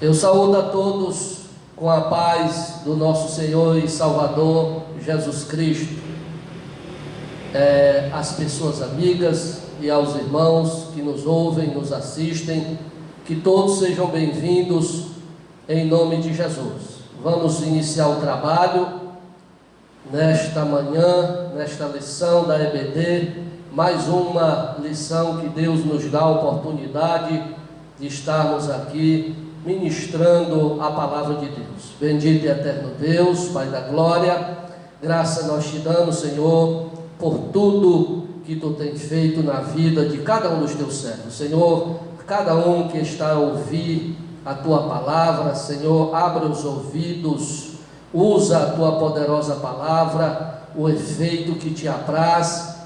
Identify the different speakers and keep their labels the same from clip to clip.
Speaker 1: Eu saúdo a todos com a paz do nosso Senhor e Salvador Jesus Cristo, as pessoas amigas e aos irmãos que nos ouvem, nos assistem, que todos sejam bem-vindos em nome de Jesus. Vamos iniciar o trabalho nesta manhã, nesta lição da EBD, mais uma lição que Deus nos dá a oportunidade de estarmos aqui ministrando a palavra de Deus. Bendito e eterno Deus, Pai da glória, graça nós te damos, Senhor, por tudo que tu tens feito na vida de cada um dos teus servos. Senhor, cada um que está a ouvir a tua palavra, Senhor, abre os ouvidos, usa a tua poderosa palavra, o efeito que te apraz,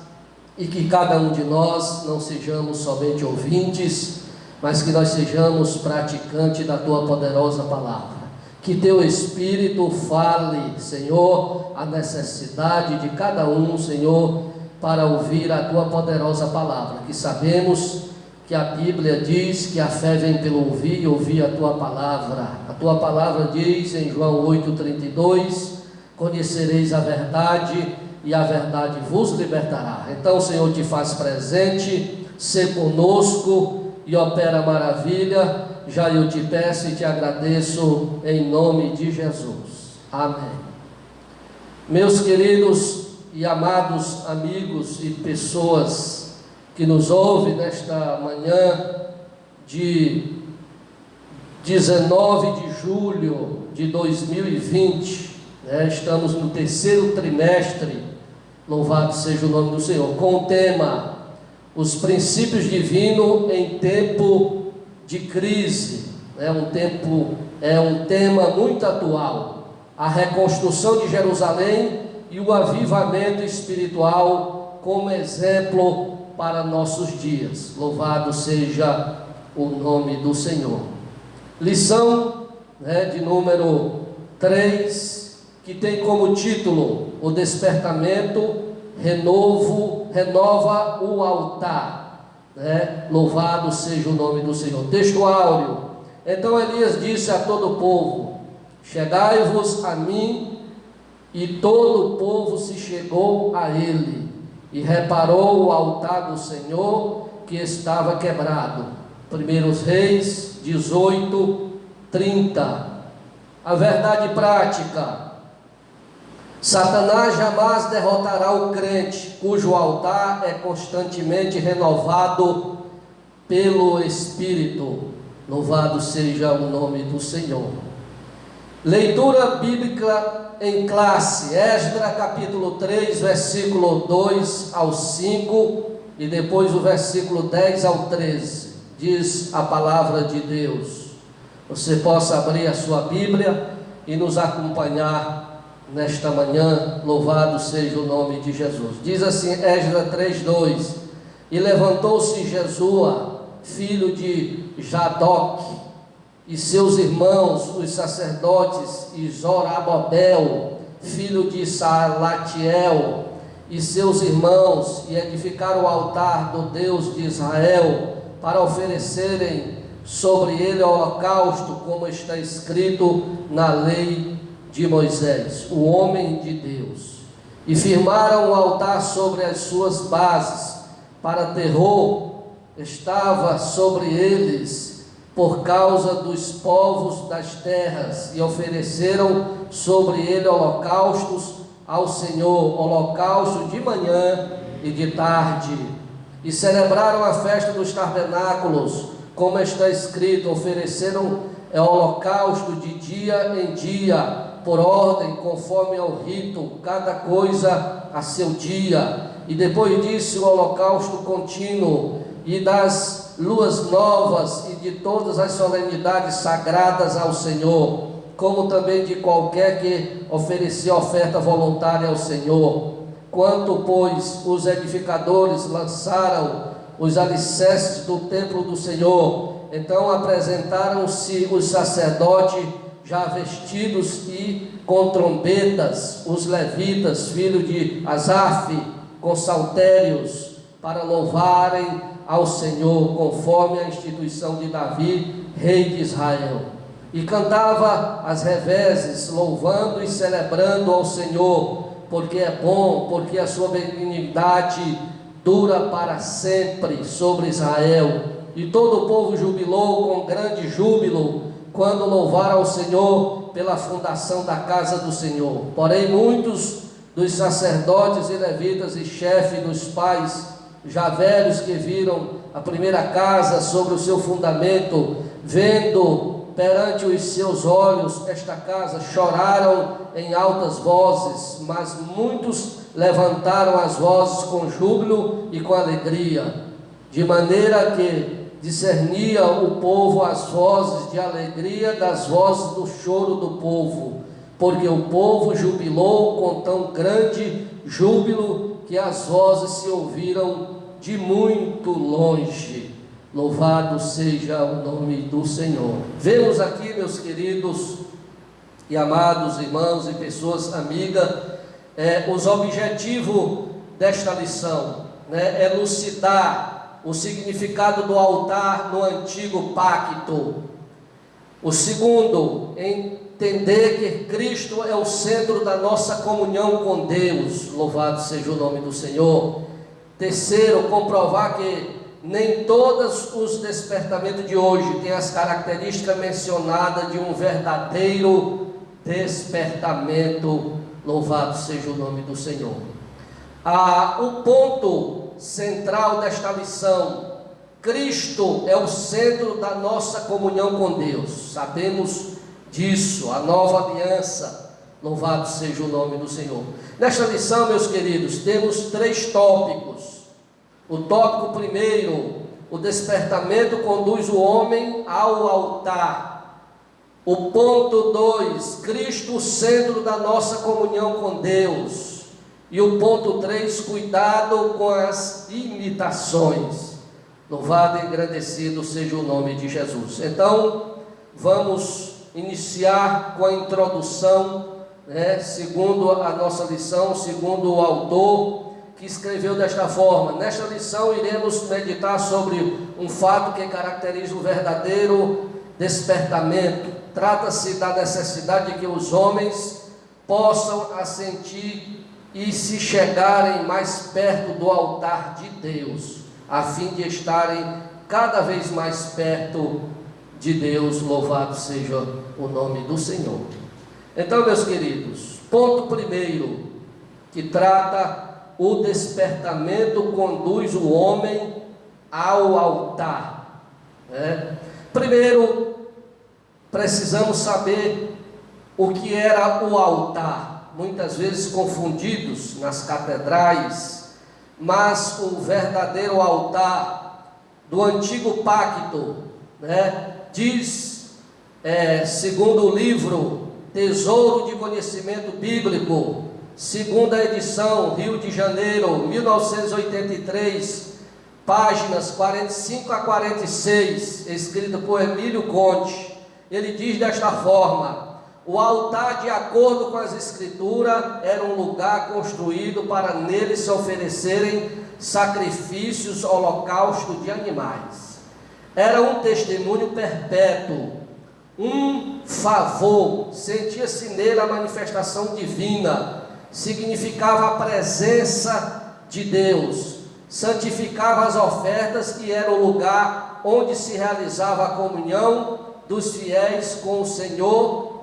Speaker 1: e que cada um de nós não sejamos somente ouvintes, mas que nós sejamos praticantes da tua poderosa palavra. Que teu Espírito fale, Senhor, a necessidade de cada um, Senhor, para ouvir a tua poderosa palavra, que sabemos que a Bíblia diz que a fé vem pelo ouvir e ouvir a tua palavra. A tua palavra diz em João 8,32, conhecereis a verdade e a verdade vos libertará. Então, Senhor, te faz presente, sê conosco e opera maravilha. Já eu te peço e te agradeço em nome de Jesus. Amém. Meus queridos e amados amigos e pessoas que nos ouvem nesta manhã de 19 de julho de 2020, estamos no terceiro trimestre, louvado seja o nome do Senhor, com o tema os princípios divinos em tempo de crise. É um tema muito atual, a reconstrução de Jerusalém e o avivamento espiritual como exemplo para nossos dias. Louvado seja o nome do Senhor. Lição de número 3, que tem como título o despertamento, renova o altar, Louvado seja o nome do Senhor. Texto áureo. Então Elias disse a todo o povo: chegai-vos a mim. E todo o povo se chegou a ele, e reparou o altar do Senhor que estava quebrado. 1 Reis 18:30. A verdade prática: Satanás jamais derrotará o crente, cujo altar é constantemente renovado pelo Espírito. Louvado seja o nome do Senhor. Leitura bíblica em classe, Esdras capítulo 3, versículo 2 ao 5, e depois o versículo 10 ao 13, diz a palavra de Deus. Você possa abrir a sua Bíblia e nos acompanhar nesta manhã, louvado seja o nome de Jesus. Diz assim, Esdras 3:2: e levantou-se Jesua, filho de Jadoque, e seus irmãos, os sacerdotes, e Zorobabel, filho de Salatiel, e seus irmãos, e edificaram o altar do Deus de Israel, para oferecerem sobre ele holocausto, como está escrito na lei de Moisés, o homem de Deus. E firmaram o altar sobre as suas bases, para terror estava sobre eles, por causa dos povos das terras, e ofereceram sobre ele holocaustos ao Senhor, holocausto de manhã e de tarde. E celebraram a festa dos tabernáculos, como está escrito, ofereceram holocausto de dia em dia, por ordem, conforme ao rito, cada coisa a seu dia. E depois disso o holocausto contínuo, e das luas novas e de todas as solenidades sagradas ao Senhor, como também de qualquer que oferecia oferta voluntária ao Senhor. Quanto, pois, os edificadores lançaram os alicerces do templo do Senhor, então apresentaram-se os sacerdotes já vestidos e com trombetas, os levitas, filhos de Asaf, com saltérios, para louvarem ao Senhor, conforme a instituição de Davi, rei de Israel. e cantava as reveses, louvando e celebrando ao Senhor, porque é bom, porque a sua benignidade dura para sempre sobre Israel. E todo o povo jubilou com grande júbilo, quando louvaram ao Senhor pela fundação da casa do Senhor. Porém, muitos dos sacerdotes e levitas e chefes dos pais, já velhos, que viram a primeira casa sobre o seu fundamento, vendo perante os seus olhos esta casa, choraram em altas vozes, mas muitos levantaram as vozes com júbilo e com alegria, de maneira que discernia o povo as vozes de alegria das vozes do choro do povo, porque o povo jubilou com tão grande júbilo que as vozes se ouviram de muito longe. Louvado seja o nome do Senhor. Vemos aqui, meus queridos e amados irmãos e pessoas amigas, os objetivos desta lição, é elucidar o significado do altar no antigo pacto. O segundo, entender que Cristo é o centro da nossa comunhão com Deus. Louvado seja o nome do Senhor. Terceiro, comprovar que nem todos os despertamentos de hoje têm as características mencionadas de um verdadeiro despertamento. Louvado seja o nome do Senhor. O ponto central desta lição: Cristo é o centro da nossa comunhão com Deus. Sabemos disso, a nova aliança. Louvado seja o nome do Senhor. Nesta lição, meus queridos, temos 3 tópicos. O tópico primeiro: o despertamento conduz o homem ao altar. O ponto 2: Cristo, o centro da nossa comunhão com Deus. E o ponto 3: cuidado com as imitações. Louvado e engrandecido seja o nome de Jesus. Então, vamos iniciar com a introdução, segundo a nossa lição, segundo o autor, que escreveu desta forma. Nesta lição iremos meditar sobre um fato que caracteriza o verdadeiro despertamento. Trata-se da necessidade de que os homens possam assentir e se chegarem mais perto do altar de Deus, a fim de estarem cada vez mais perto de Deus. Louvado seja o nome do Senhor. Então, meus queridos, ponto primeiro, que trata o despertamento conduz o homem ao altar. Primeiro, precisamos saber o que era o altar. Muitas vezes confundidos nas catedrais, mas o verdadeiro altar do antigo pacto, diz, segundo o livro Tesouro de Conhecimento Bíblico, segunda edição, Rio de Janeiro, 1983, páginas 45 a 46, escrito por Emílio Conte. Ele diz desta forma: o altar, de acordo com as escrituras, era um lugar construído para nele se oferecerem sacrifícios, holocaustos de animais. Era um testemunho perpétuo, um favor, sentia-se nele a manifestação divina, significava a presença de Deus, santificava as ofertas e era o lugar onde se realizava a comunhão dos fiéis com o Senhor.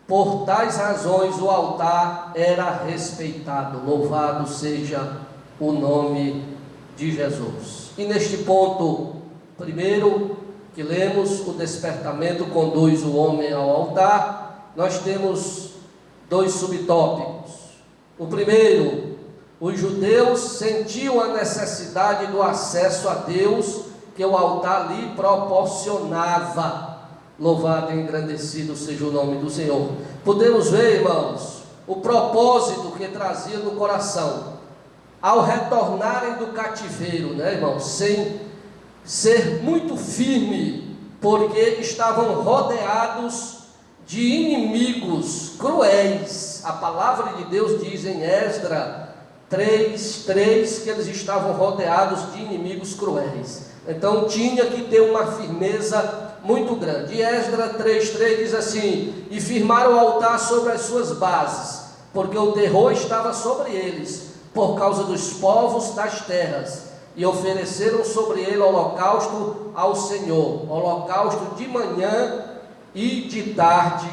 Speaker 1: Por tais razões o altar era respeitado. Louvado seja o nome de Jesus. E neste ponto primeiro que lemos, o despertamento conduz o homem ao altar, nós temos 2 subtópicos. O primeiro: os judeus sentiam a necessidade do acesso a Deus que o altar lhe proporcionava. Louvado e engrandecido seja o nome do Senhor. Podemos ver, irmãos, o propósito que trazia no coração ao retornarem do cativeiro, irmãos, sem ser muito firme, porque estavam rodeados de inimigos cruéis. A palavra de Deus diz em Esdras 3:3 que eles estavam rodeados de inimigos cruéis. Então tinha que ter uma firmeza muito grande. E Esdras 3:3 diz assim: e firmaram o altar sobre as suas bases, porque o terror estava sobre eles, por causa dos povos das terras, e ofereceram sobre ele holocausto ao Senhor, holocausto de manhã e de tarde.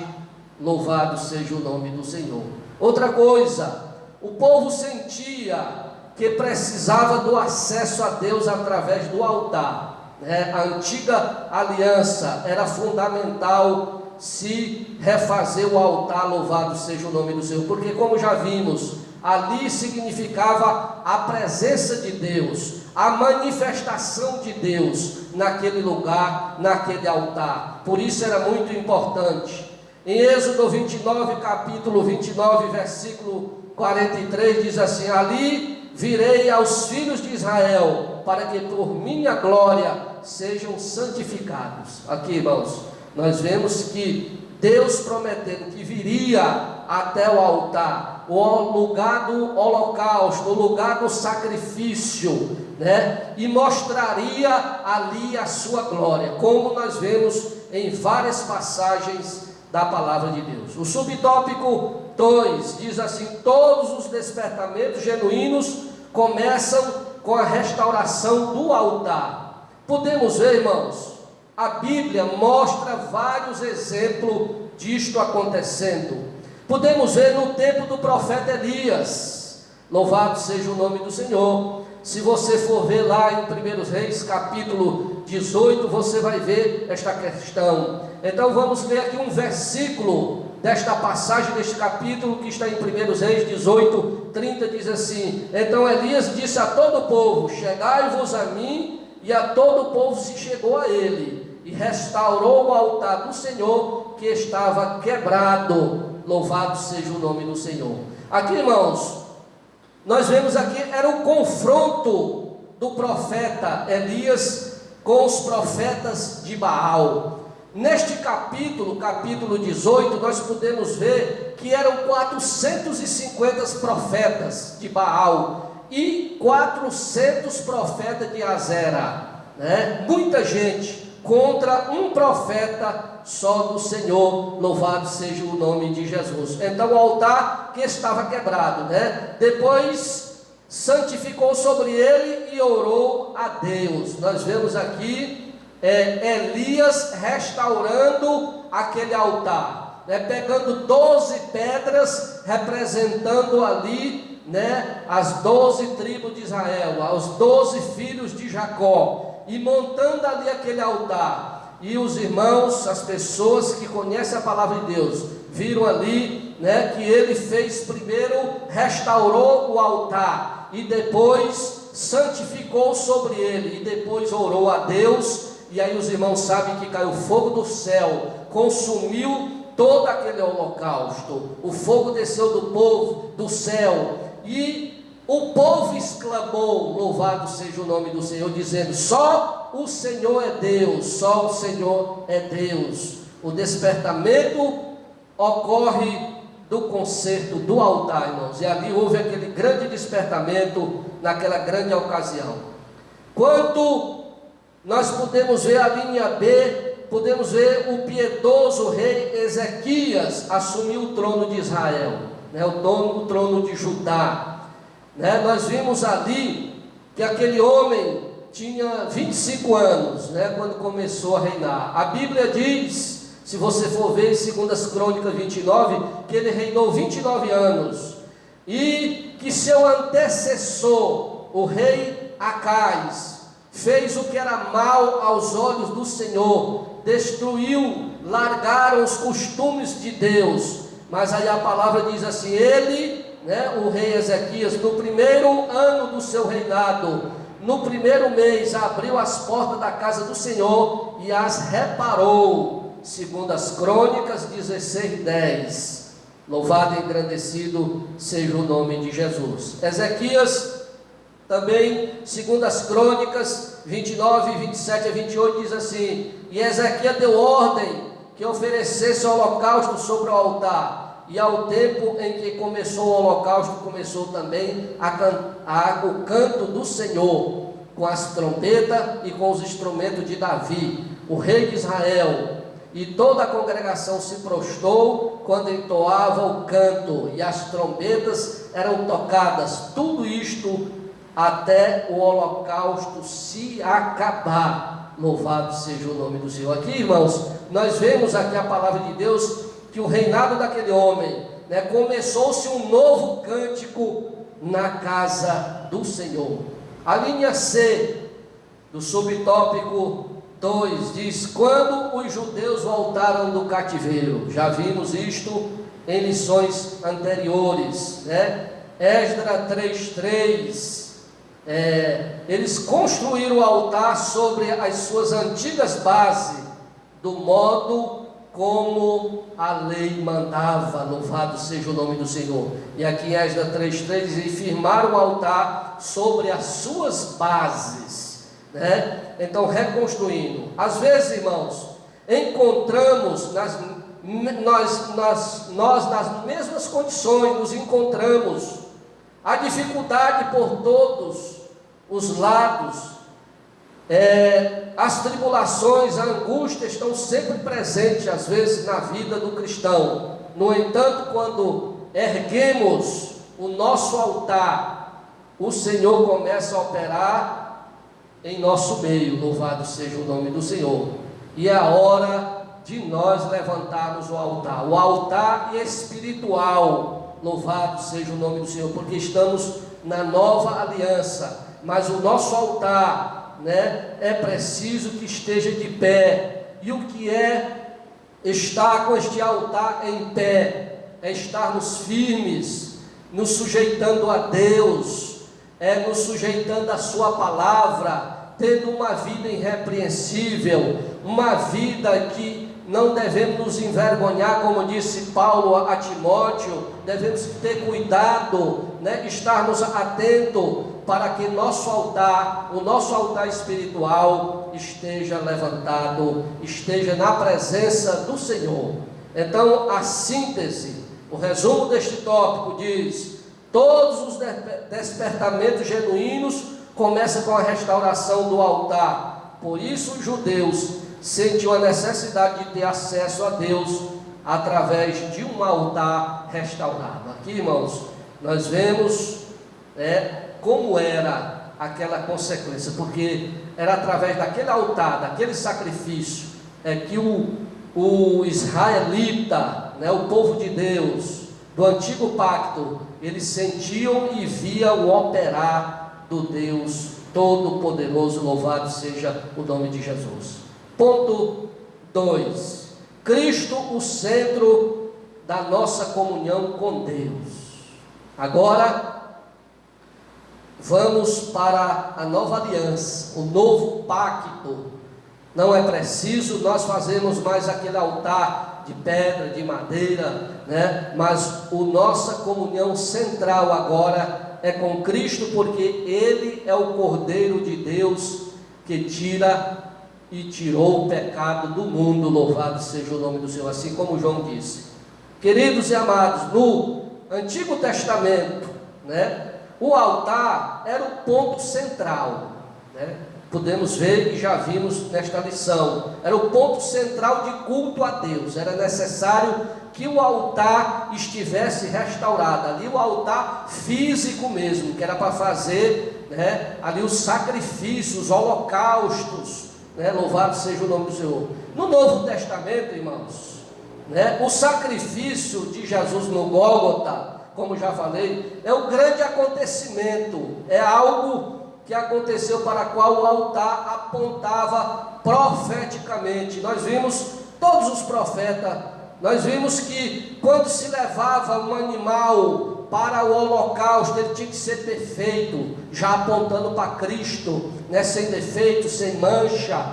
Speaker 1: Louvado seja o nome do Senhor. Outra coisa, o povo sentia que precisava do acesso a Deus através do altar, né? A antiga aliança era fundamental se refazer o altar, louvado seja o nome do Senhor, porque como já vimos, ali significava a presença de Deus, a manifestação de Deus naquele lugar, naquele altar. Por isso era muito importante. Em Êxodo 29, capítulo 29, versículo 43, diz assim: ali virei aos filhos de Israel, para que por minha glória sejam santificados. Aqui, irmãos, nós vemos que Deus prometendo que viria até o altar, o lugar do holocausto, o lugar do sacrifício, né? E mostraria ali a sua glória, como nós vemos em várias passagens da palavra de Deus. O subtópico 2 diz assim: todos os despertamentos genuínos começam com a restauração do altar. Podemos ver, irmãos, a Bíblia mostra vários exemplos disto acontecendo. Podemos ver no tempo do profeta Elias, louvado seja o nome do Senhor. Se você for ver lá em 1 Reis capítulo 18, você vai ver esta questão. Então vamos ler aqui um versículo desta passagem, deste capítulo, que está em 1 Reis 18, 30, diz assim: então Elias disse a todo o povo: chegai-vos a mim. E a todo o povo se chegou a ele, e restaurou o altar do Senhor, que estava quebrado. Louvado seja o nome do Senhor. Aqui, irmãos, nós vemos aqui, era o confronto do profeta Elias com os profetas de Baal. Neste capítulo, capítulo 18, nós podemos ver que eram 450 profetas de Baal e 400 profetas de Azera, né? Muita gente contra um profeta só do Senhor, louvado seja o nome de Jesus. Então o altar que estava quebrado, né? Depois santificou sobre ele e orou a Deus. Nós vemos aqui Elias restaurando aquele altar, né? Pegando 12 pedras, representando ali, né, as 12 tribos de Israel, os 12 filhos de Jacó, e montando ali aquele altar. E os irmãos, as pessoas que conhecem a palavra de Deus, viram ali, né, que ele fez primeiro, restaurou o altar, e depois santificou sobre ele, e depois orou a Deus. E aí os irmãos sabem que caiu fogo do céu, consumiu todo aquele holocausto. O fogo desceu do povo, do céu, e o povo exclamou: louvado seja o nome do Senhor, dizendo: só o Senhor é Deus, só o Senhor é Deus. O despertamento ocorre do concerto do altar, irmãos, e ali houve aquele grande despertamento naquela grande ocasião. Quanto nós podemos ver a linha B, podemos ver o piedoso rei Ezequias assumir o trono de Israel, né, o trono de Judá, né? Nós vimos ali que aquele homem tinha 25 anos, né, quando começou a reinar. A Bíblia diz, se você for ver em 2 Crônicas 29, que ele reinou 29 anos, e que seu antecessor, o rei Acais, fez o que era mal aos olhos do Senhor, destruiu, largaram os costumes de Deus. Mas aí a palavra diz assim: ele, né, o rei Ezequias, no primeiro ano do seu reinado, no primeiro mês, abriu as portas da casa do Senhor e as reparou, segundo as Crônicas 16:10. Louvado e engrandecido seja o nome de Jesus. Ezequias também, segundo as Crônicas 29, 27 a 28, diz assim: e Ezequias deu ordem que oferecesse o holocausto sobre o altar, e ao tempo em que começou o holocausto, começou também o canto do Senhor, com as trombetas e com os instrumentos de Davi. o rei de Israel, e toda a congregação se prostrou quando entoava o canto, e as trombetas eram tocadas, tudo isto até o holocausto se acabar. Louvado seja o nome do Senhor. Aqui, irmãos, nós vemos aqui a palavra de Deus, que o reinado daquele homem, começou-se um novo cântico na casa do Senhor. A linha C do subtópico 2 diz: quando os judeus voltaram do cativeiro. Já vimos isto em lições anteriores, Esdras 3:3. Eles construíram o altar sobre as suas antigas bases, do modo como a lei mandava. Louvado seja o nome do Senhor. E aqui em Esdras 3:3 eles firmaram o altar sobre as suas bases, Então, reconstruindo. Às vezes, irmãos, encontramos nós nas mesmas condições, nos encontramos a dificuldade por todos os lados, as tribulações, a angústia estão sempre presentes, às vezes, na vida do cristão. No entanto, quando erguemos o nosso altar, o Senhor começa a operar em nosso meio. Louvado seja o nome do Senhor. E é a hora de nós levantarmos o altar espiritual. Louvado seja o nome do Senhor, porque estamos na nova aliança, mas o nosso altar, é preciso que esteja de pé. E o que é estar com este altar em pé? É estarmos firmes, nos sujeitando a Deus, nos sujeitando à sua palavra, tendo uma vida irrepreensível, uma vida que não devemos nos envergonhar, como disse Paulo a Timóteo. Devemos ter cuidado, estarmos atentos para que o nosso altar espiritual esteja levantado, esteja na presença do Senhor. Então, a síntese, o resumo deste tópico diz: todos os despertamentos genuínos começam com a restauração do altar. Por isso os judeus sentiam a necessidade de ter acesso a Deus através de um altar restaurado. Aqui, irmãos, nós vemos como era aquela consequência, porque era através daquele altar, daquele sacrifício, que o israelita, o povo de Deus do antigo pacto, eles sentiam e viam o operar do Deus Todo-Poderoso. Louvado seja o nome de Jesus. Ponto 2: Cristo, o centro da nossa comunhão com Deus. Agora vamos para a nova aliança, o novo pacto. Não é preciso nós fazermos mais aquele altar de pedra, de madeira, mas a nossa comunhão central agora é com Cristo, porque Ele é o Cordeiro de Deus que tira e tirou o pecado do mundo. Louvado seja o nome do Senhor, assim como João disse. Queridos e amados, no Antigo Testamento, o altar era o ponto central, podemos ver e já vimos nesta lição, era o ponto central de culto a Deus. Era necessário que o altar estivesse restaurado, ali o altar físico mesmo, que era para fazer ali os sacrifícios, os holocaustos, louvado seja o nome do Senhor. No Novo Testamento, irmãos, o sacrifício de Jesus no Gólgota, como já falei, é um grande acontecimento, é algo que aconteceu para o qual o altar apontava profeticamente. Nós vimos todos os profetas, nós vimos que quando se levava um animal para o holocausto, ele tinha que ser perfeito, já apontando para Cristo, sem defeito, sem mancha,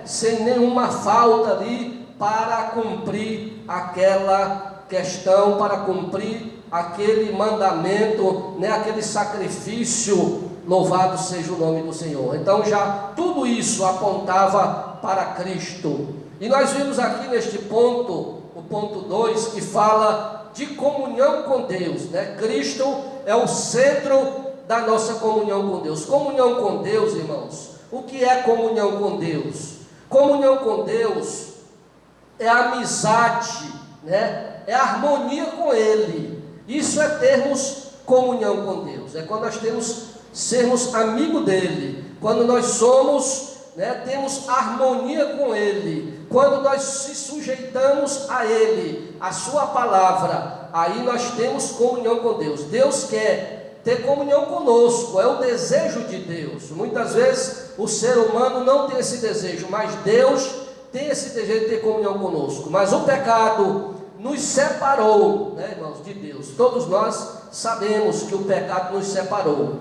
Speaker 1: sem nenhuma falta ali, para cumprir aquela questão, para cumprir aquele mandamento, aquele sacrifício. Louvado seja o nome do Senhor. Então já tudo isso apontava para Cristo. E nós vimos aqui neste ponto, o ponto 2, que fala de comunhão com Deus, Cristo é o centro da nossa comunhão com Deus. Comunhão com Deus, irmãos. O que é comunhão com Deus? Comunhão com Deus é amizade, né? É harmonia com Ele. Isso é termos comunhão com Deus. É quando nós sermos amigo dEle. Quando nós somos, né, temos harmonia com Ele. Quando nós se sujeitamos a Ele, a Sua palavra, aí nós temos comunhão com Deus. Deus quer ter comunhão conosco, é o desejo de Deus. Muitas vezes o ser humano não tem esse desejo, mas Deus tem esse desejo de ter comunhão conosco. Mas o pecado nos separou, né, irmãos, de Deus. Todos nós sabemos que o pecado nos separou.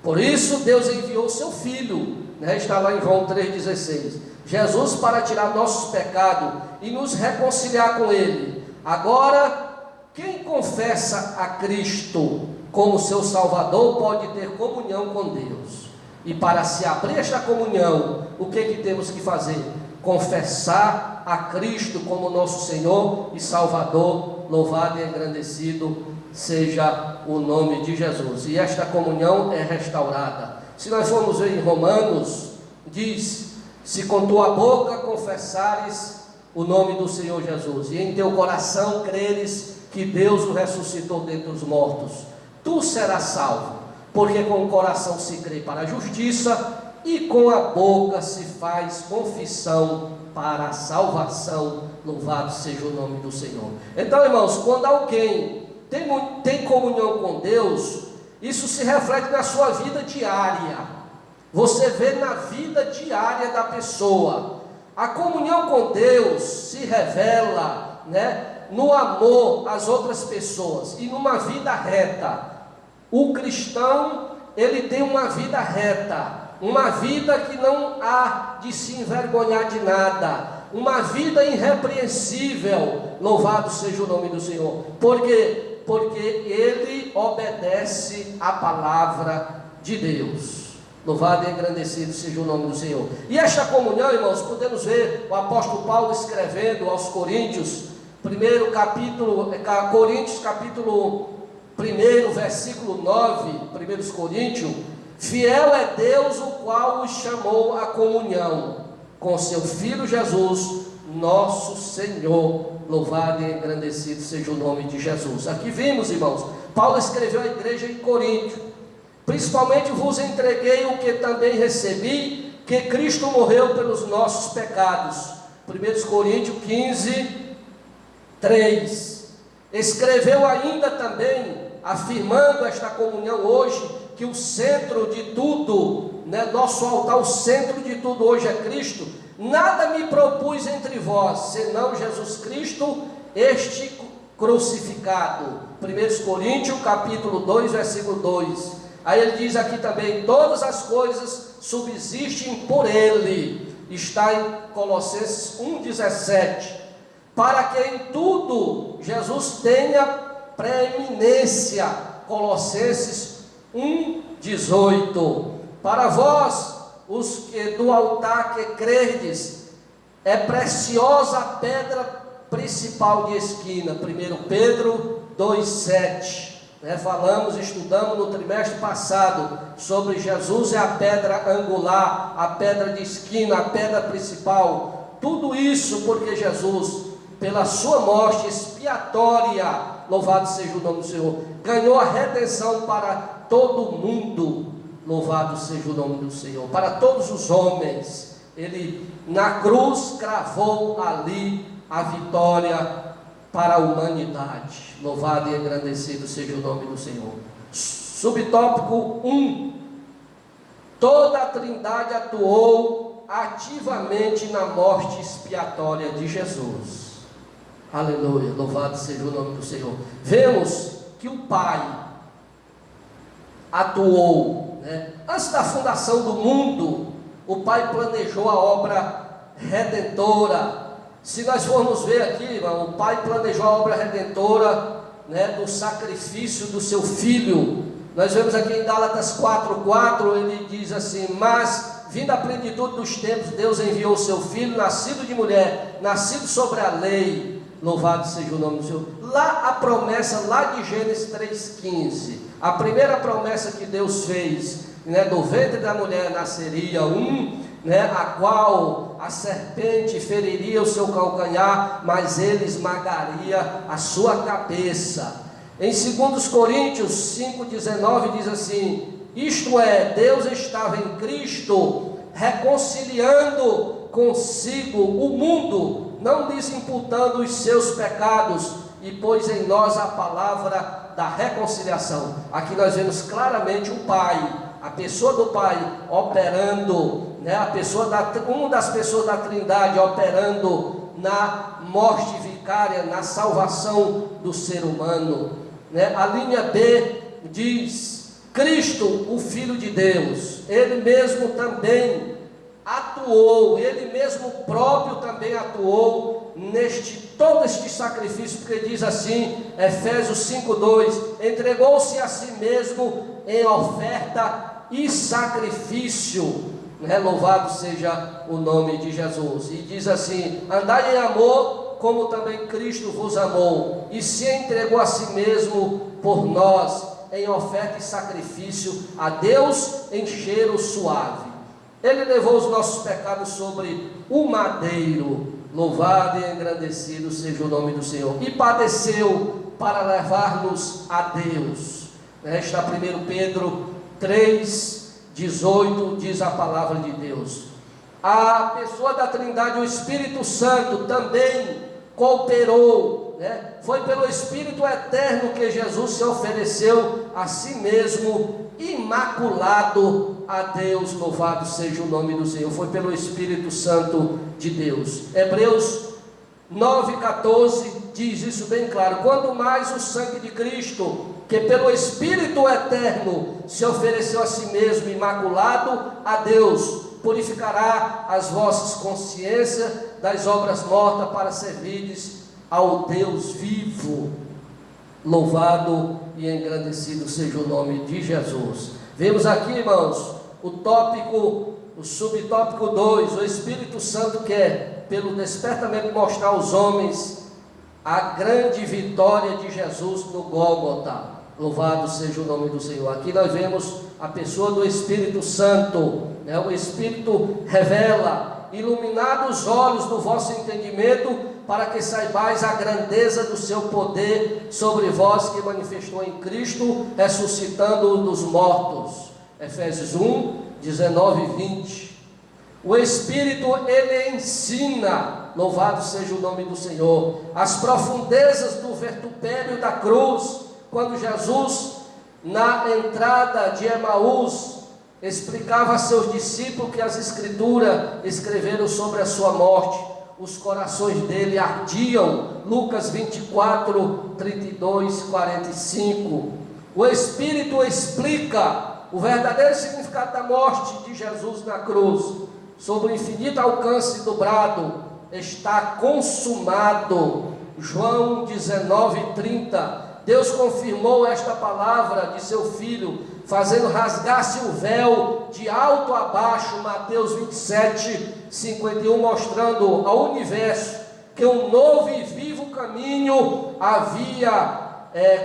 Speaker 1: Por isso Deus enviou o seu Filho, né, está lá em João 3,16. Jesus para tirar nossos pecados e nos reconciliar com Ele. Agora, quem confessa a Cristo como seu Salvador pode ter comunhão com Deus. E para se abrir esta comunhão, o que temos que fazer? Confessar a Cristo como nosso Senhor e Salvador. Louvado e engrandecido seja o nome de Jesus. E esta comunhão é restaurada. Se nós formos ver em Romanos, diz: se com tua boca confessares o nome do Senhor Jesus, e em teu coração creres que Deus o ressuscitou dentre os mortos, tu serás salvo, porque com o coração se crê para a justiça, e com a boca se faz confissão para a salvação. Louvado seja o nome do Senhor. Então, irmãos, quando alguém tem comunhão com Deus, isso se reflete na sua vida diária. Você vê na vida diária da pessoa. A comunhão com Deus se revela, né, no amor às outras pessoas e numa vida reta. O cristão, ele tem uma vida reta, uma vida que não há de se envergonhar de nada, uma vida irrepreensível. Louvado seja o nome do Senhor. Porque ele obedece à palavra de Deus. Louvado e engrandecido seja o nome do Senhor. E esta comunhão, irmãos, podemos ver o apóstolo Paulo escrevendo aos Coríntios, Coríntios capítulo 1, versículo 9, 1 Coríntios: fiel é Deus, o qual os chamou à comunhão com seu Filho Jesus, nosso Senhor. Louvado e engrandecido seja o nome de Jesus. Aqui vimos, irmãos, Paulo escreveu à igreja em Corinto: principalmente vos entreguei o que também recebi, que Cristo morreu pelos nossos pecados. 1 Coríntios 15, 3. Escreveu ainda também, afirmando esta comunhão hoje, que o centro de tudo, né, nosso altar, o centro de tudo hoje é Cristo. Nada me propus entre vós, senão Jesus Cristo, este crucificado. 1 Coríntios capítulo 2, versículo 2. Aí ele diz aqui também: todas as coisas subsistem por Ele. Está em Colossenses 1,17. Para que em tudo Jesus tenha preeminência. Colossenses 1,18. Para vós, os que do altar que crerdes, é preciosa a pedra principal de esquina. 1 Pedro 2,7. Estudamos no trimestre passado sobre Jesus é a pedra angular, a pedra de esquina, a pedra principal. Tudo isso porque Jesus, pela sua morte expiatória, louvado seja o nome do Senhor, ganhou a redenção para todo mundo. Louvado seja o nome do Senhor, para todos os homens. Ele na cruz cravou ali a vitória para a humanidade. Louvado e engrandecido seja o nome do Senhor. Subtópico 1. Toda a Trindade atuou ativamente na morte expiatória de Jesus. Aleluia, louvado seja o nome do Senhor. Vemos que o Pai atuou, né? Antes da fundação do mundo, o Pai planejou a obra redentora. Se nós formos ver aqui, irmão, o Pai planejou a obra redentora, né, do sacrifício do seu Filho. Nós vemos aqui em Gálatas 4,4, ele diz assim: mas, vindo a plenitude dos tempos, Deus enviou o seu Filho, nascido de mulher, nascido sobre a lei. Louvado seja o nome do Senhor. Lá a promessa, lá de Gênesis 3,15, a primeira promessa que Deus fez, né, do ventre da mulher nasceria um né, a qual a serpente feriria o seu calcanhar, mas ele esmagaria a sua cabeça. Em 2 Coríntios 5,19 diz assim: isto é, Deus estava em Cristo reconciliando consigo o mundo, não lhes imputando os seus pecados, e pôs em nós a palavra da reconciliação. Aqui nós vemos claramente o Pai, a pessoa do Pai operando, né, uma das pessoas da Trindade operando na morte vicária, na salvação do ser humano, né? A linha B diz: Cristo, o Filho de Deus, Ele mesmo também atuou, Ele mesmo próprio também atuou todo este sacrifício, porque diz assim, Efésios 5,2, entregou-se a si mesmo em oferta e sacrifício, né? Louvado seja o nome de Jesus. E diz assim: andai em amor, como também Cristo vos amou, e se entregou a si mesmo por nós, em oferta e sacrifício a Deus em cheiro suave. Ele levou os nossos pecados sobre o madeiro, louvado e engrandecido seja o nome do Senhor, e padeceu para levar-nos a Deus. Está 1 Pedro 3,18, diz a palavra de Deus. A pessoa da Trindade, o Espírito Santo, também cooperou, né? Foi pelo Espírito eterno que Jesus se ofereceu a si mesmo, imaculado a Deus, louvado seja o nome do Senhor. Foi pelo Espírito Santo de Deus. Hebreus 9,14 diz isso bem claro: quanto mais o sangue de Cristo, que pelo Espírito eterno se ofereceu a si mesmo, imaculado a Deus, purificará as vossas consciências das obras mortas, para servirdes ao Deus vivo. Louvado e engrandecido seja o nome de Jesus. Vemos aqui, irmãos, o subtópico 2, o Espírito Santo quer, pelo despertamento, mostrar aos homens a grande vitória de Jesus no Gólgota. Louvado seja o nome do Senhor. Aqui nós vemos a pessoa do Espírito Santo, né? O Espírito revela: iluminado os olhos do vosso entendimento, para que saibais a grandeza do seu poder sobre vós, que manifestou em Cristo, ressuscitando-o dos mortos. Efésios 1, 19 e 20. O Espírito, ele ensina, louvado seja o nome do Senhor, as profundezas do vitupério da cruz, quando Jesus, na entrada de Emaús, explicava a seus discípulos que as Escrituras escreveram sobre a sua morte. Os corações dele ardiam. Lucas 24, 32, 45. O Espírito explica o verdadeiro significado da morte de Jesus na cruz, sobre o infinito alcance do brado: está consumado. João 19, 30. Deus confirmou esta palavra de seu Filho, fazendo rasgar-se o véu de alto a baixo. Mateus 27, 51, mostrando ao universo que um novo e vivo caminho havia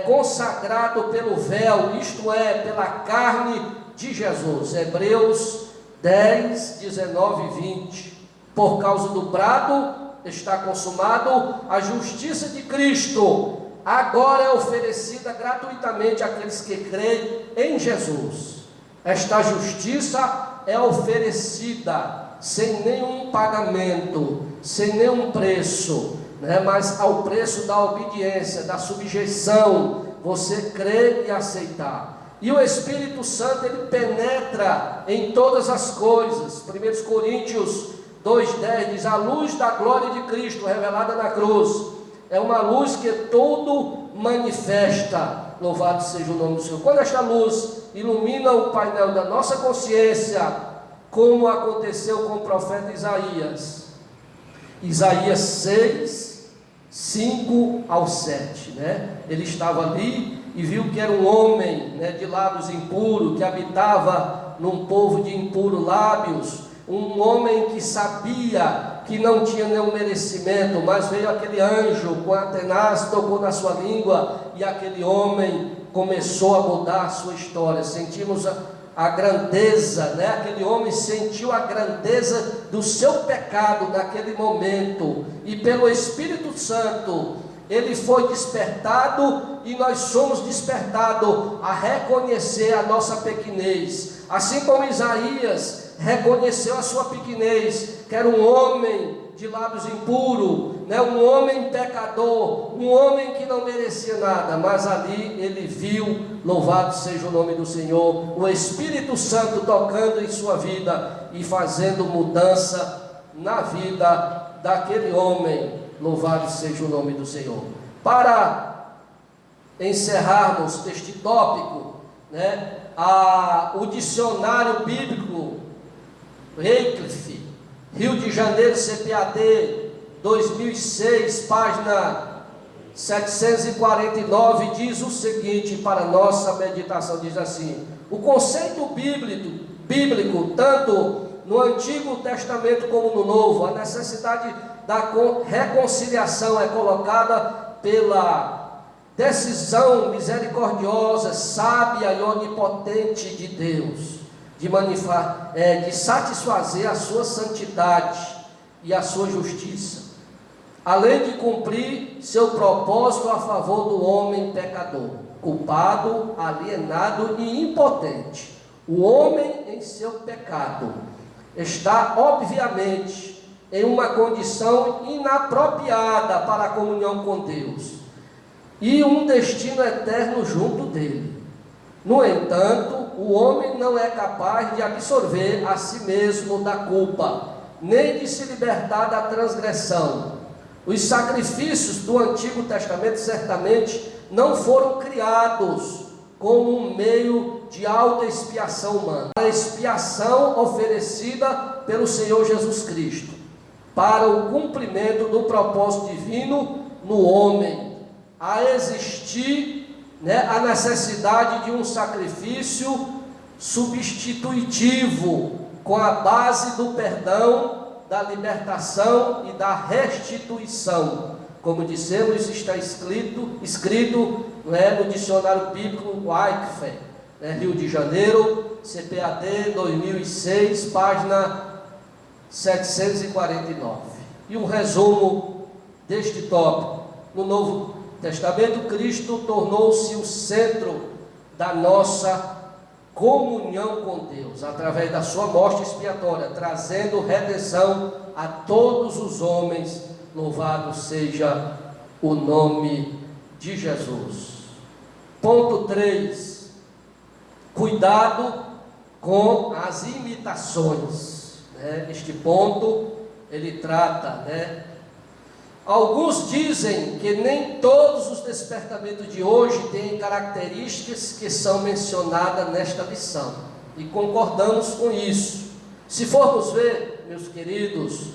Speaker 1: consagrado pelo véu, isto é, pela carne de Jesus. Hebreus 10, 19 e 20. Por causa do brado está consumado, a justiça de Cristo agora é oferecida gratuitamente àqueles que creem em Jesus. Esta justiça é oferecida sem nenhum pagamento, sem nenhum preço, né? Mas ao preço da obediência, da subjeição, você crer e aceitar. E o Espírito Santo, ele penetra em todas as coisas. 1 Coríntios 2,10 diz: a luz da glória de Cristo revelada na cruz é uma luz que todo manifesta. Louvado seja o nome do Senhor. Quando esta luz ilumina o painel da nossa consciência, como aconteceu com o profeta Isaías, Isaías 6, 5 ao 7, né? Ele estava ali e viu que era um homem, né, de lábios impuros, que habitava num povo de impuros lábios, um homem que sabia que não tinha nenhum merecimento, mas veio aquele anjo com a tenaz, tocou na sua língua, e aquele homem começou a mudar a sua história. Sentimos a grandeza, né? Aquele homem sentiu a grandeza do seu pecado naquele momento, e pelo Espírito Santo ele foi despertado, e nós somos despertados a reconhecer a nossa pequenez, assim como Isaías reconheceu a sua pequenez, que era um homem de lábios impuros, né? Um homem pecador, um homem que não merecia nada, mas ali ele viu, louvado seja o nome do Senhor, o Espírito Santo tocando em sua vida e fazendo mudança na vida daquele homem. Louvado seja o nome do Senhor. Para encerrarmos este tópico, né, o dicionário bíblico Wycliffe, Rio de Janeiro, CPAD 2006, página 749, diz o seguinte para nossa meditação, diz assim: o conceito bíblico, tanto no Antigo Testamento como no Novo, a necessidade da reconciliação é colocada pela decisão misericordiosa, sábia e onipotente de Deus, de satisfazer a sua santidade e a sua justiça, além de cumprir seu propósito a favor do homem pecador, culpado, alienado e impotente. O homem em seu pecado está obviamente em uma condição inapropriada para a comunhão com Deus e um destino eterno junto dele. No entanto, o homem não é capaz de absorver a si mesmo da culpa, nem de se libertar da transgressão. Os sacrifícios do Antigo Testamento certamente não foram criados como um meio de autoexpiação humana. A expiação oferecida pelo Senhor Jesus Cristo para o cumprimento do propósito divino no homem, a existir, né, a necessidade de um sacrifício substitutivo com a base do perdão, da libertação e da restituição. Como dissemos, está escrito no dicionário bíblico Wycliffe, Rio de Janeiro, CPAD 2006, página 749. E um resumo deste tópico: no Novo Testamento, Cristo tornou-se o centro da nossa comunhão com Deus, através da sua morte expiatória, trazendo redenção a todos os homens. Louvado seja o nome de Jesus. Ponto 3. Cuidado com as imitações. Este ponto, ele trata, alguns dizem que nem todos os despertamentos de hoje têm características que são mencionadas nesta lição, e concordamos com isso. Se formos ver, meus queridos,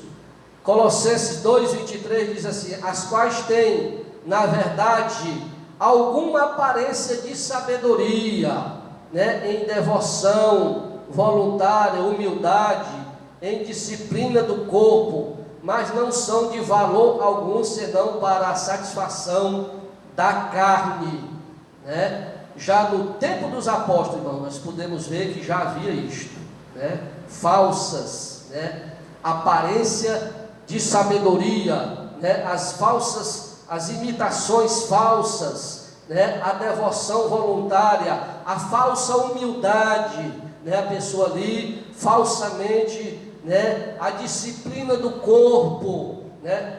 Speaker 1: Colossenses 2:23 diz assim: as quais têm, na verdade, alguma aparência de sabedoria, em devoção voluntária, humildade, em disciplina do corpo, mas não são de valor algum, senão para a satisfação da carne. Já no tempo dos apóstolos, irmão, nós podemos ver que já havia isto, falsas, aparência de sabedoria, as imitações falsas, a devoção voluntária, a falsa humildade, a pessoa ali falsamente, a disciplina do corpo,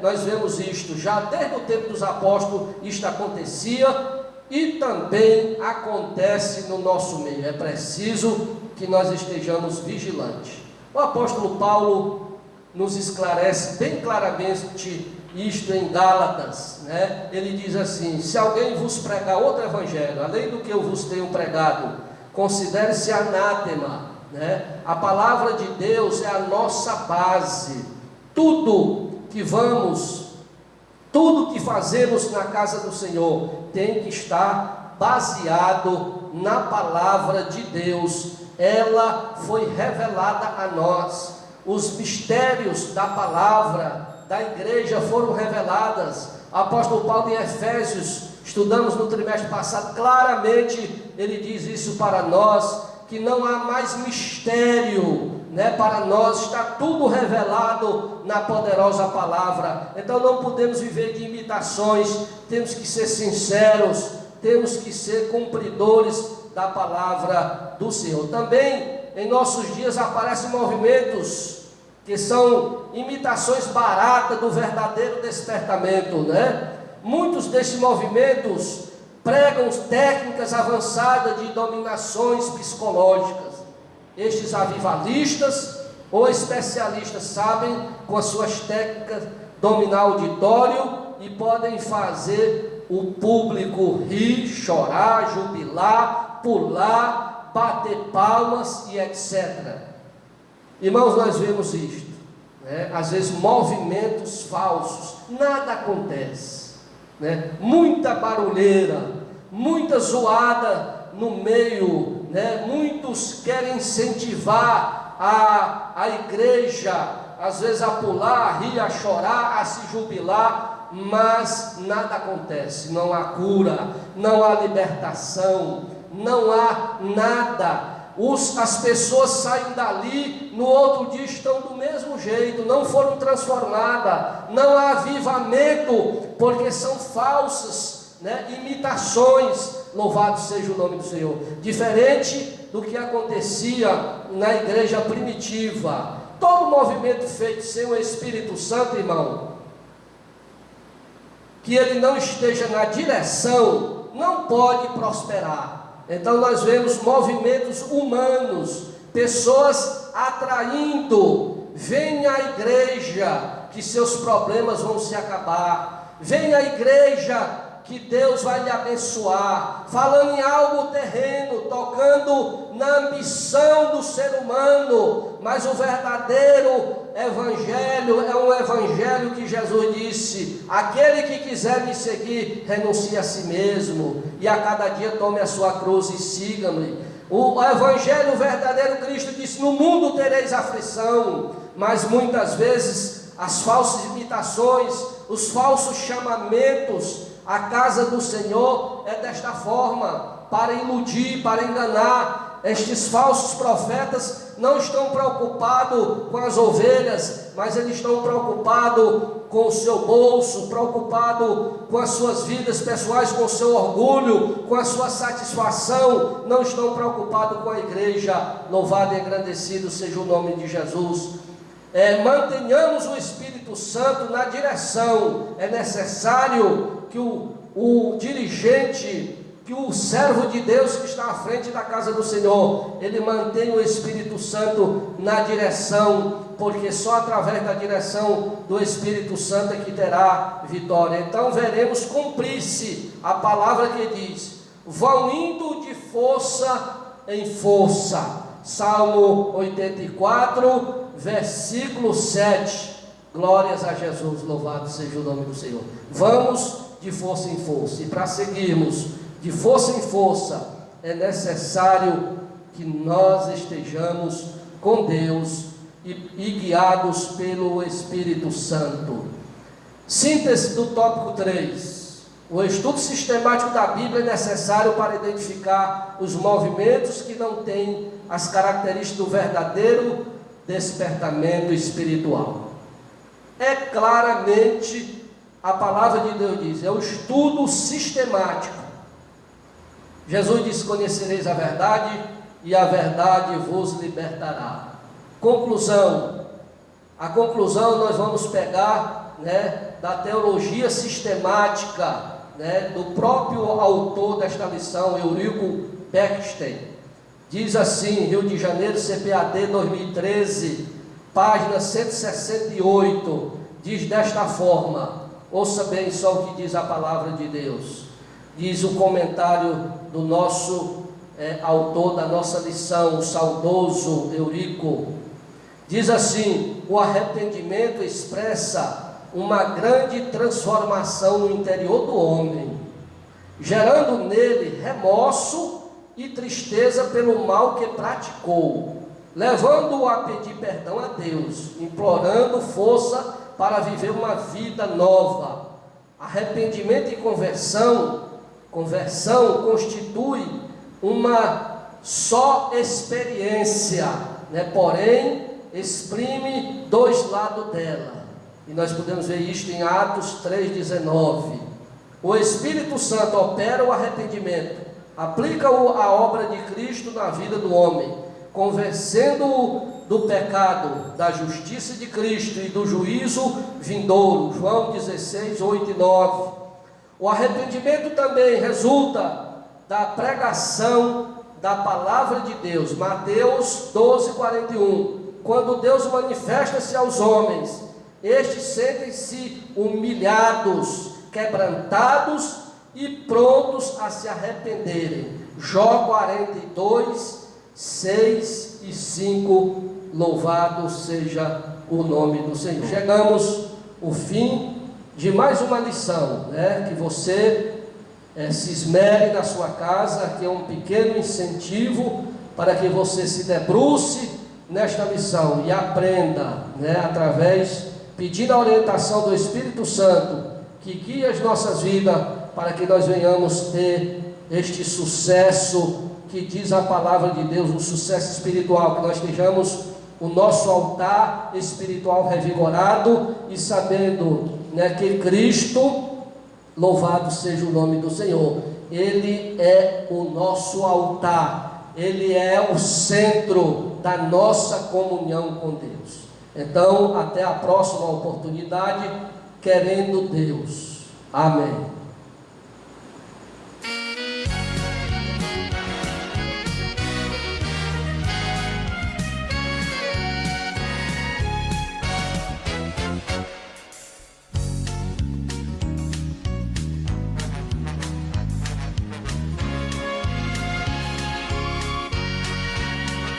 Speaker 1: nós vemos isto já desde o tempo dos apóstolos. Isto acontecia e também acontece no nosso meio. É preciso que nós estejamos vigilantes. O apóstolo Paulo nos esclarece bem claramente isto em Gálatas, ele diz assim: se alguém vos pregar outro evangelho, além do que eu vos tenho pregado, considere-se anátema. A palavra de Deus é a nossa base. Tudo que fazemos na casa do Senhor tem que estar baseado na palavra de Deus. Ela foi revelada a nós. Os mistérios da palavra da igreja foram reveladas. O apóstolo Paulo, em Efésios, estudamos no trimestre passado, claramente ele diz isso para nós, que não há mais mistério, para nós, está tudo revelado na poderosa palavra. Então não podemos viver de imitações, temos que ser sinceros, temos que ser cumpridores da palavra do Senhor. Também em nossos dias aparecem movimentos que são imitações baratas do verdadeiro despertamento, Muitos desses movimentos pregam técnicas avançadas de dominações psicológicas. Estes avivalistas ou especialistas sabem, com as suas técnicas, dominar o auditório e podem fazer o público rir, chorar, jubilar, pular, bater palmas e etc. Irmãos, nós vemos isto, às vezes movimentos falsos, nada acontece, muita barulheira, muita zoada no meio, muitos querem incentivar a igreja, às vezes a pular, a rir, a chorar, a se jubilar, mas nada acontece, não há cura, não há libertação, não há nada. As pessoas saem dali, no outro dia estão do mesmo jeito, não foram transformadas, não há avivamento, porque são falsas, imitações. Louvado seja o nome do Senhor. Diferente do que acontecia na igreja primitiva. Todo movimento feito sem o Espírito Santo, irmão, que ele não esteja na direção, não pode prosperar. Então nós vemos movimentos humanos, pessoas atraindo, venha à igreja que seus problemas vão se acabar, venha à igreja que Deus vai lhe abençoar, falando em algo terreno, tocando na ambição do ser humano, mas o verdadeiro evangelho é um evangelho que Jesus disse: aquele que quiser me seguir, renuncie a si mesmo, e a cada dia tome a sua cruz e siga-me. O evangelho, o verdadeiro Cristo disse: no mundo tereis aflição, mas muitas vezes as falsas imitações, os falsos chamamentos à casa do Senhor é desta forma, para iludir, para enganar. Estes falsos profetas não estão preocupados com as ovelhas, mas eles estão preocupados com o seu bolso, preocupados com as suas vidas pessoais, com o seu orgulho, com a sua satisfação, não estão preocupados com a igreja. Louvado e engrandecido seja o nome de Jesus. Mantenhamos o Espírito Santo na direção. É necessário que o dirigente, que o servo de Deus que está à frente da casa do Senhor, ele mantenha o Espírito Santo na direção, porque só através da direção do Espírito Santo é que terá vitória. Então veremos cumprir-se a palavra que diz: vão indo de força em força. Salmo 84, versículo 7. Glórias a Jesus, louvado seja o nome do Senhor. Vamos de força em força, e para seguirmos de força em força, é necessário que nós estejamos com Deus e guiados pelo Espírito Santo. Síntese do tópico 3. O estudo sistemático da Bíblia é necessário para identificar os movimentos que não têm as características do verdadeiro despertamento espiritual. É claramente, a palavra de Deus diz, é o estudo sistemático. Jesus disse: conhecereis a verdade, e a verdade vos libertará. Conclusão. A conclusão nós vamos pegar, da teologia sistemática, do próprio autor desta lição, Eurico Beckstein. Diz assim, Rio de Janeiro, CPAD 2013, página 168, diz desta forma, ouça bem só o que diz a palavra de Deus. Diz o comentário do nosso autor da nossa lição, o saudoso Eurico. Diz assim: o arrependimento expressa uma grande transformação no interior do homem, gerando nele remorso e tristeza pelo mal que praticou, levando-o a pedir perdão a Deus, implorando força para viver uma vida nova. Arrependimento e conversão constitui uma só experiência, né? Porém, exprime dois lados dela. E nós podemos ver isto em Atos 3,19. O Espírito Santo opera o arrependimento, aplica a obra de Cristo na vida do homem, convencendo-o do pecado, da justiça de Cristo e do juízo vindouro. João 16, 8 e 9. O arrependimento também resulta da pregação da palavra de Deus. Mateus 12, 41. Quando Deus manifesta-se aos homens, estes sentem-se humilhados, quebrantados e prontos a se arrependerem. Jó 42, 6 e 5. Louvado seja o nome do Senhor. Chegamos ao fim de mais uma lição, né? Que você se esmere na sua casa, que é um pequeno incentivo para que você se debruce nesta lição e aprenda, né? Através, pedindo a orientação do Espírito Santo, que guie as nossas vidas, para que nós venhamos ter este sucesso que diz a palavra de Deus, um sucesso espiritual, que nós estejamos o nosso altar espiritual revigorado e sabendo, né, que Cristo, louvado seja o nome do Senhor, Ele é o nosso altar, Ele é o centro da nossa comunhão com Deus. Então, até a próxima oportunidade, querendo Deus. Amém.